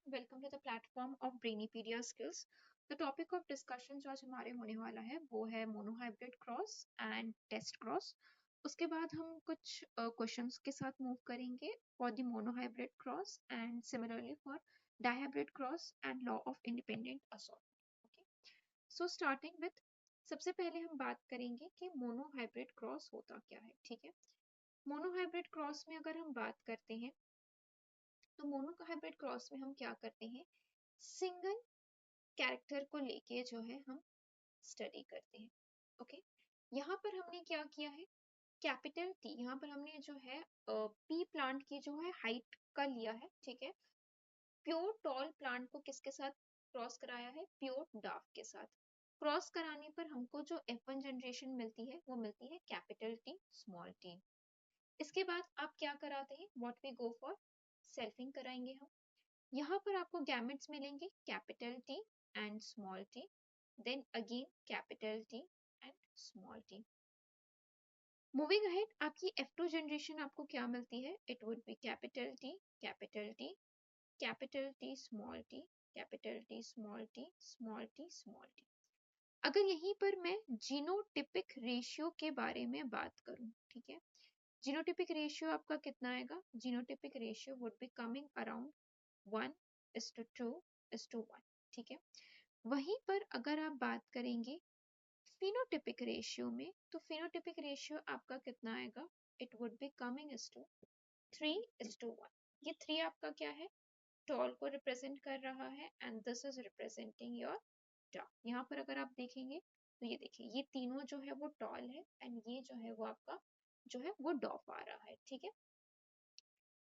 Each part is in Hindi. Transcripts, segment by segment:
Welcome to the platform of Brainypedia skills. The topic of discussion जो आज हमारे होने वाला है वो है monohybrid cross and test cross. उसके बाद हम कुछ क्वेश्चंस के साथ मूव करेंगे for the monohybrid cross and similarly for dihybrid cross and law of independent assortment. Okay, so starting with सबसे पहले हम बात करेंगे कि मोनोहाइब्रिड क्रॉस होता क्या है। ठीक है, मोनोहाइब्रिड क्रॉस में अगर हम बात करते हैं तो मोनोहाइब्रिड क्रॉस में हम क्या करते हैं, सिंगल कैरेक्टर को लेके जो है हम स्टडी करते हैं। ओके, यहाँ पर हमने क्या किया है, कैपिटल टी यहाँ पर हमने जो है पी प्लांट की जो है हाइट का लिया है। ठीक है, प्योर टॉल प्लांट को किसके साथ क्रॉस कराया है, प्योर डाफ के साथ। क्रॉस कराने पर हमको जो F1 जनरेशन मिलती है वो मिलती है कैपिटल टी स्मॉल टी। इसके बाद आप क्या कराते हैं, what we go for selfing कराएंगे हम। यहाँ पर आपको गैमेट्स मिलेंगे capital T and small T, then again capital T and small T. Moving ahead आपकी F2 जनरेशन आपको क्या मिलती है, it would be capital T capital T capital T small T capital T small T small T small T. अगर यहीं पर मैं जीनोटिपिक रेशियो के बारे में बात करूं, ठीक है, जीनोटिपिक रेशियो आपका कितना आएगा, genotypic ratio would be coming around 1:2:1। ठीक है, वहीं पर अगर आप बात करेंगे फिनोटिपिक रेशियो में तो फिनोटिपिक रेशियो आपका कितना आएगा, it would be coming is to 3:1। ये 3 आपका क्या है, टॉल को रिप्रेजेंट कर रहा है and this is representing your dwarf. यहाँ पर अगर आप देखेंगे तो ये देखिए ये तीनों जो है वो टॉल है एंड ये जो है वो आपका जो है वो डॉफ आ रहा है। ठीक है,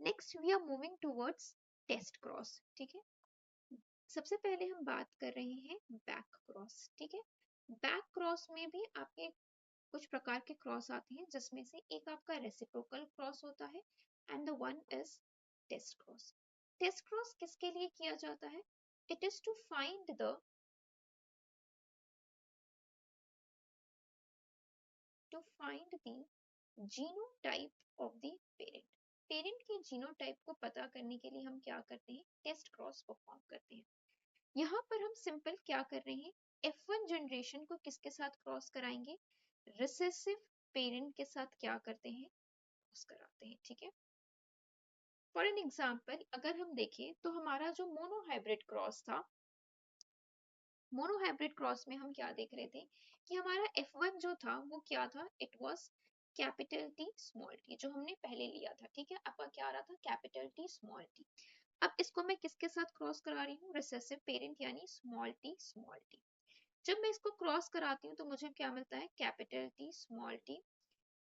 next we are moving towards test cross. ठीक है, सबसे पहले हम बात कर रहे हैं बैक क्रॉस। ठीक है, बैक क्रॉस में भी आपके कुछ प्रकार के क्रॉस आते हैं जिसमें से एक आपका रेसिप्रोकल क्रॉस होता है and the one is test cross. Test cross किसके लिए किया जाता है, it is to find the genotype of the parent. Parent के जीनोटाइप को पता करने के लिए हम क्या करते हैं, टेस्ट क्रॉस परफॉर्म करते हैं। यहाँ पर हम सिंपल क्या कर रहे हैं, F1 जनरेशन को किसके साथ क्रॉस कराएंगे, रिसेसिव पेरेंट के साथ क्या करते हैं, क्रॉस कराते हैं। ठीक है, फॉर एन एग्जाम्पल अगर हम देखें तो हमारा जो मोनोहाइब्रिड क्रॉस था, मोनोहाइब्रिड क्रॉस में हम क्या देख रहे थे कि हमारा F1 जो था वो क्या था, it was capital T small T जो हमने पहले लिया था। ठीक है, आपका क्या आ रहा था, कैपिटल टी स्मॉल टी। अब इसको मैं किसके साथ क्रॉस करा रही हूँ, रिसेसिव पेरेंट यानी स्मॉल टी स्मॉल टी। जब मैं इसको क्रॉस कराती हूँ तो मुझे क्या मिलता है, capital T small T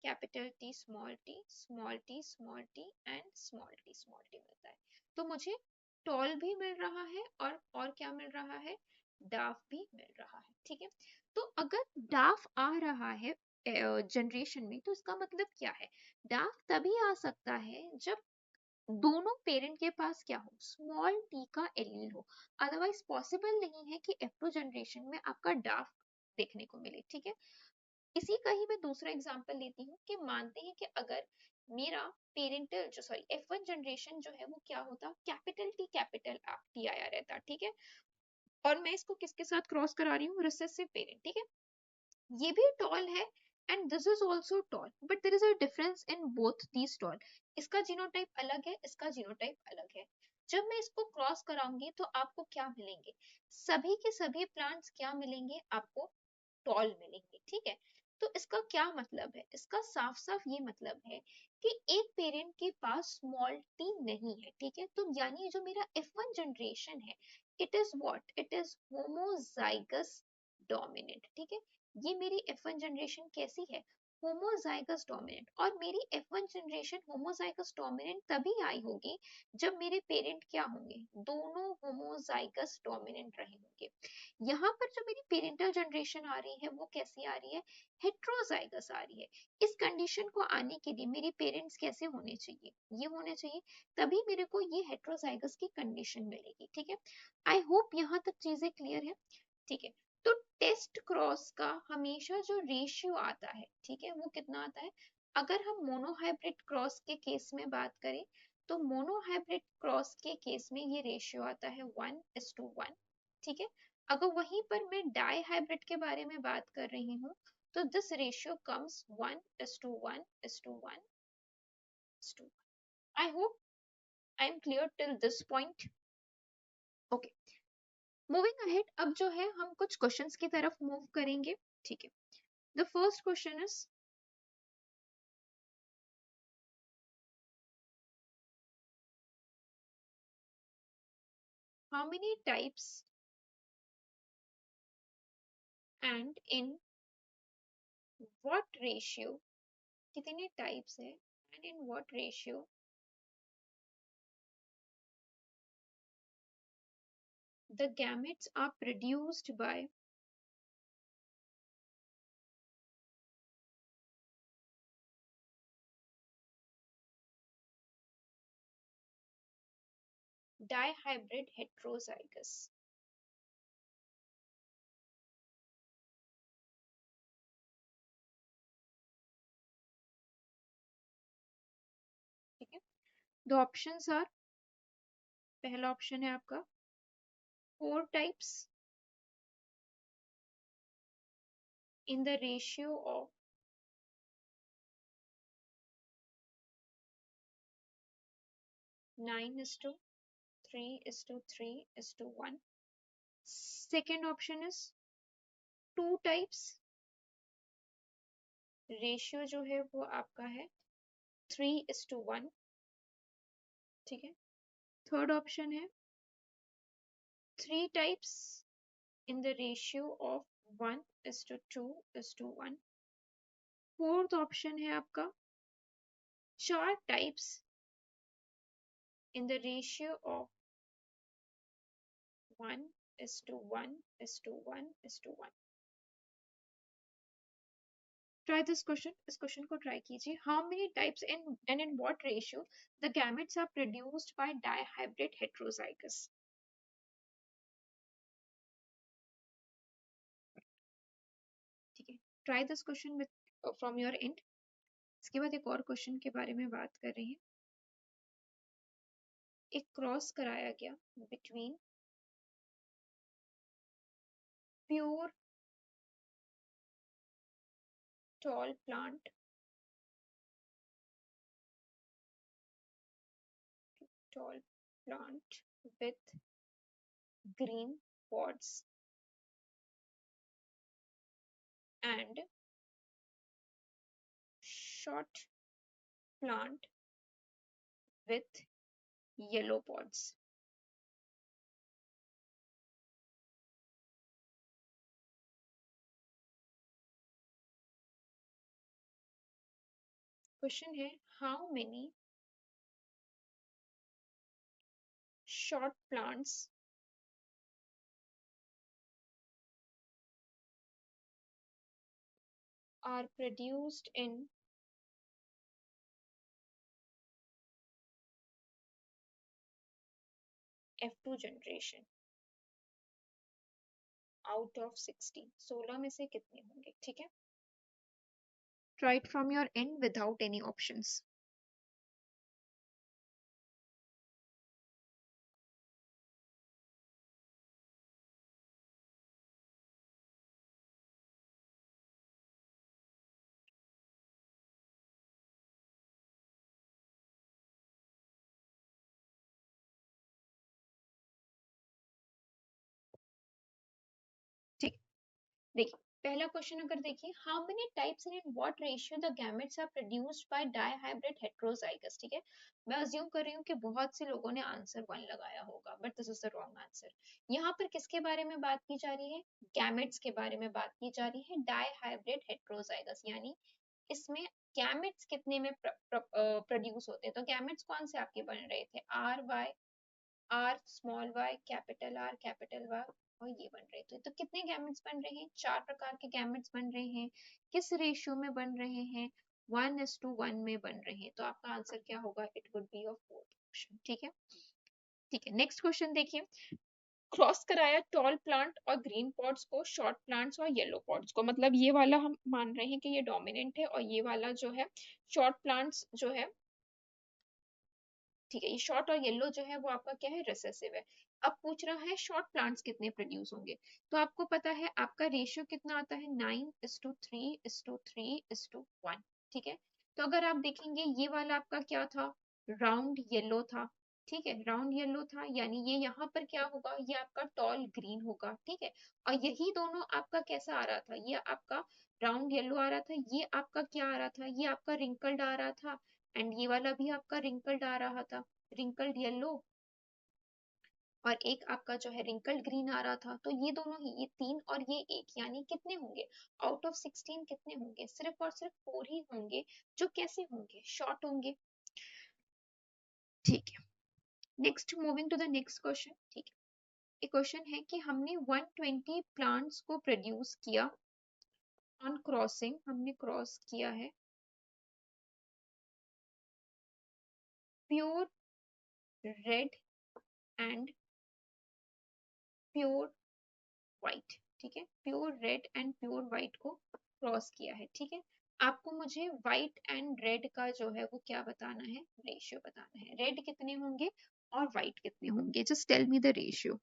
capital T small T small T small T and small T small T मिलता है। तो मुझे टॉल भी मिल रहा है और क्या मिल रहा है, डाफ भी मिल रहा है। ठीक है, तो अगर डाफ आ रहा है जनरेशन में तो इसका मतलब क्या है, डाफ तभी आ सकता है जब दोनों पेरेंट के पास क्या हो, स्मॉल टी का एलील हो। अदरवाइज पॉसिबल नहीं है कि F2 जनरेशन में आपका डाफ देखने को मिले। ठीक है, इसी का ही मैं दूसरा एग्जांपल लेती हूँ कि मानते हैं कि अगर मेरा पेरेंटल जो सॉरी F1 जनरेशन जो है वो क्या होता, कैपिटल टी आया रहता। ठीक है, और मैं इसको किसके साथ क्रॉस करा रही हूँ, रिसेसिव पेरेंट। ठीक है, ये भी टॉल है and this is also tall but there is a difference in both these tall. इसका जीनोटाइप अलग है, इसका जीनोटाइप अलग है। जब मैं इसको क्रॉस कराऊंगी तो आपको क्या मिलेंगे, सभी के सभी प्लांट्स क्या मिलेंगे आपको, टॉल मिलेंगे। ठीक है, तो इसका क्या मतलब है, इसका साफ साफ ये मतलब है कि एक पेरेंट के पास स्मॉल टी नहीं है। ठीक है, तो यानी जो मेरा F1 जनरेशन है it is what, it is homozygous dominant. ठीक है, ये मेरी F1 जनरेशन कैसी है, होमोजाइगस डोमिनेंट। और मेरी F1 जनरेशन होमोजाइगस डोमिनेंट तभी आई होगी जब मेरे पेरेंट क्या होंगे, दोनों होमोजाइगस डोमिनेंट रहे होंगे। यहाँ पर जो मेरी पेरेंटल जनरेशन आ रही है वो कैसी आ रही है, हेट्रोजाइगस आ रही है। इस कंडीशन को आने के लिए मेरे पेरेंट्स कैसे होने चाहिए, ये होने चाहिए, तभी मेरे को ये हेट्रोजाइगस की कंडीशन मिलेगी। ठीक है, आई होप यहाँ तक चीजें क्लियर है। ठीक है, तो टेस्ट क्रॉस का हमेशा जो रेशियो आता है, ठीक है, वो कितना आता है, अगर हम मोनोहाइब्रिड क्रॉस के केस में बात करें तो मोनोहाइब्रिड क्रॉस के केस में ये रेशियो आता है 1:1, ठीक है। अगर वहीं पर मैं डाई हाइब्रिड के बारे में बात कर रही हूँ तो this ratio comes 1:1:1:1. I hope I am clear till this point. Okay. Moving ahead, अब जो है हम कुछ क्वेश्चंस की तरफ मूव करेंगे, ठीक है। The first question is how many types and in what ratio, कितने टाइप्स है and in what ratio the gametes are produced by dihybrid heterozygous. ठीक है, द ऑप्शंस आर, पहला ऑप्शन है आपका 4 types in the ratio of 9:3:3:1. Second option is 2 types, ratio जो है वो आपका है 3:1, ठीक है। थर्ड ऑप्शन है 3 types in the ratio of 1:2:1. Fourth option है आपका 4 types in the ratio of 1:1:1:1. Try this question. इस क्वेश्चन को ट्राई कीजिए. How many types and in what ratio the gametes are produced by dihybrid heterozygous? ठीक है. Try this question with from your end. इसके बाद एक और क्वेश्चन के बारे में बात कर रहे हैं. एक क्रॉस कराया गया between pure tall plant with green pods and short plant with yellow pods. Question है how many short plants are produced in F2 generation out of 60. 16 में से कितने होंगे, ठीक है। Try it from your end without any options. ठीक, देखिए पहला क्वेश्चन अगर देखिए how many types and in what ratio the gametes are produced by dihybrid heterozygous, ठीक है। मैं अज्यूम कर रही हूँ कि बहुत से लोगों ने आंसर 1 लगाया होगा, but this is the wrong answer. यहाँ पर किसके बारे में बात की जा रही है, गैमेट्स के बारे में बात की जा रही है, डायहाइब्रिड हेटेरोजाइगस, यानी इसमें गैमेट्स कितने में प्रोड्यूस होते हैं। तो गैमेट्स कौन से आपके बन रहे थे, R Y, R small Y, capital R, capital Y, और ये बन रहे थे। तो कितने गैमेट्स बन रहे हैं, 4 प्रकार के गैमेट्स बन रहे हैं। किस रेशियो में बन रहे हैं, 1:1 में बन रहे हैं। तो आपका आंसर क्या होगा, it would be your fourth option, ठीक है। ठीक है, नेक्स्ट क्वेश्चन देखिए, क्रॉस कराया टॉल प्लांट और ग्रीन पॉट्स को शॉर्ट प्लांट्स और येलो पॉट्स को, मतलब ये वाला हम मान रहे हैं कि ये डोमिनेंट है और ये वाला जो है शॉर्ट प्लांट्स जो है ठीक है, ये शॉर्ट और येलो जो है वो आपका क्या है, रिसेसिव है। अब पूछ रहा है शॉर्ट प्लांट्स कितने प्रोड्यूस होंगे, तो आपको पता है आपका रेशियो कितना आता है, 9:3:3:1। ठीक है, तो अगर आप देखेंगे ये वाला आपका क्या था, राउंड येलो था। ठीक है, राउंड येलो था, यानी ये यहाँ पर क्या होगा, ये आपका टॉल ग्रीन होगा। ठीक है, और यही दोनों आपका कैसा आ रहा था, ये आपका राउंड येलो आ रहा था, ये आपका क्या आ रहा था, ये आपका रिंकल्ड आ रहा था, एंड ये वाला भी आपका रिंकल्ड आ रहा था, रिंकल्ड येलो। और एक आपका जो है रिंकल्ड ग्रीन आ रहा था। तो ये दोनों ही, ये तीन और ये एक, यानी कितने होंगे, आउट ऑफ 16 कितने होंगे, सिर्फ और सिर्फ 4 ही होंगे जो कैसे होंगे, शॉर्ट होंगे। ठीक है, next, moving to the next question. ठीक है, एक क्वेश्चन है कि हमने 120 प्लांट्स को प्रोड्यूस किया ऑन क्रॉसिंग, हमने क्रॉस किया है pure red and pure white. ठीक है, pure red and pure white को क्रॉस किया है। ठीक है, आपको मुझे व्हाइट एंड रेड का जो है वो क्या बताना है, रेशियो बताना है, रेड कितने होंगे और व्हाइट कितने होंगे, just tell me the ratio.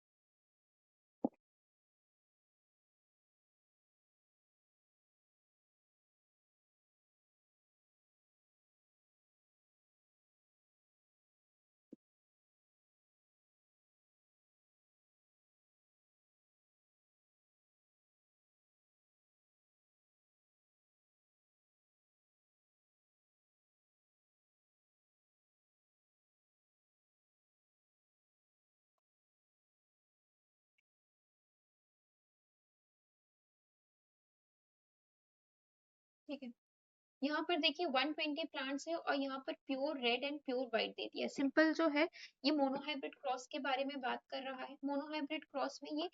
ठीक है, यहाँ पर देखिए 120 प्लांट्स है और यहाँ पर pure red and pure white दे दिया। सिंपल जो है ये मोनोहाइब्रिड क्रॉस के बारे में बात कर रहा है। मोनोहाइब्रिड क्रॉस में ये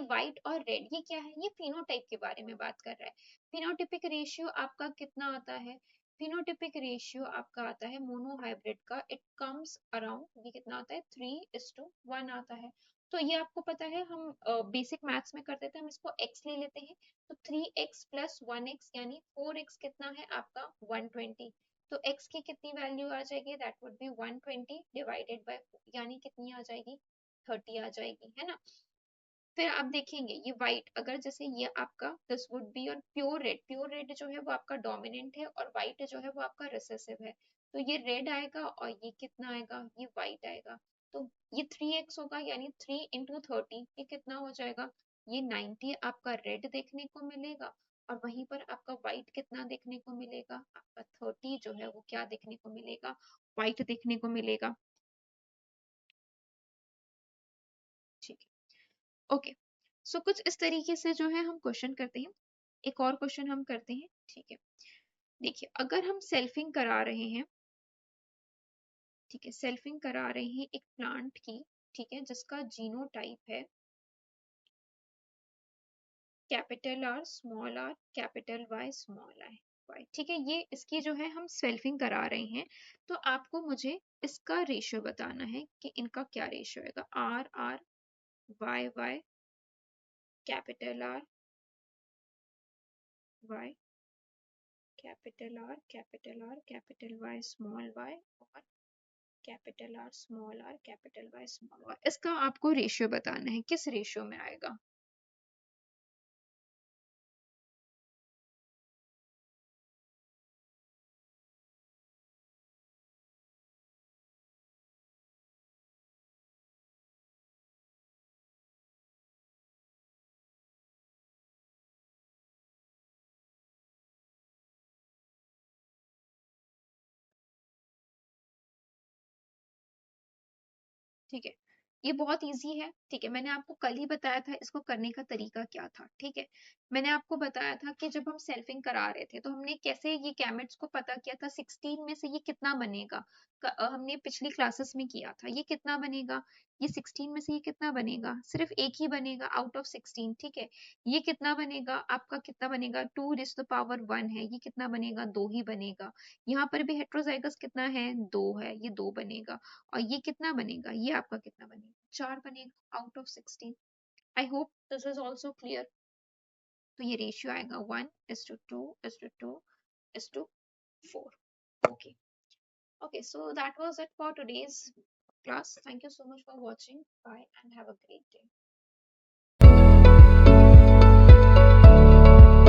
व्हाइट और रेड ये क्या है, ये फिनोटाइप के बारे में बात कर रहा है। फिनोटिपिक रेशियो आपका कितना आता है, फिनोटिपिक रेशियो आपका आता है मोनोहाइब्रिड का, इट कम्स अराउंड, ये कितना आता है, 3:1 आता है। तो ये आपको पता है, हम बेसिक मैथ्स में करते थे, हम इसको x ले लेते हैं। तो 3x प्लस 1x यानी 4x कितना है आपका 120। तो x की कितनी वैल्यू आ जाएगी, that would be 120 divided by 4, यानी कितनी आ जाएगी, 30 आ जाएगी, है ना। फिर आप देखेंगे ये व्हाइट, अगर जैसे ये आपका दिस वुड बी, और प्योर रेड, प्योर रेड जो है वो आपका डोमिनेंट है और व्हाइट जो है वो आपका रिसेसिव है। तो ये रेड आएगा और ये कितना आएगा, ये व्हाइट आएगा। तो ये 3x होगा, यानी 3 × 30, ये कितना हो जाएगा, ये 90 आपका रेड देखने को मिलेगा। और वहीं पर आपका व्हाइट कितना देखने को मिलेगा, आपका 30 जो है वो क्या देखने को मिलेगा, व्हाइट देखने को मिलेगा। ठीक है, ओके। सो कुछ इस तरीके से जो है हम क्वेश्चन करते हैं। एक और क्वेश्चन हम करते हैं। ठीक है, देखिए अगर हम सेल्फिंग करा रहे हैं, ठीक है, सेल्फिंग करा रहे हैं एक प्लांट की, ठीक है, जिसका जीनोटाइप है capital R small R capital Y small I Y. ठीक है, ये इसकी जो है हम सेल्फिंग करा रहे हैं। तो आपको मुझे इसका रेशियो बताना है कि इनका क्या रेशियो होगा, R R Y Y capital R Y capital R capital Y small Y और capital R small R capital Y small Y, इसका आपको रेशियो बताना है, किस रेशियो में आएगा। ठीक है, ये बहुत इजी है। ठीक है, मैंने आपको कल ही बताया था इसको करने का तरीका क्या था। ठीक है, मैंने आपको बताया था कि जब हम सेल्फिंग करा रहे थे तो हमने कैसे ये गैमेट्स को पता किया था, 16 में से ये कितना बनेगा। हमने पिछली क्लासेस में किया था, ये कितना बनेगा, ये 16 में से ये कितना बनेगा, सिर्फ एक ही बनेगा आउट ऑफ 16। ठीक है, ये कितना बनेगा आपका, कितना बनेगा, 2⁻1 है, ये कितना बनेगा, दो ही बनेगा। यहाँ पर भी हेट्रोजाइगस कितना है, दो है, ये दो बनेगा। और ये कितना बनेगा, ये आपका कितना बनेगा, चार बनेगा out of 16। I hope this is also clear. तो ये रेशियो आएगा 1:2:2:4। Okay, Okay, so that was it for today's class. Thank you so much for watching. Bye and have a great day.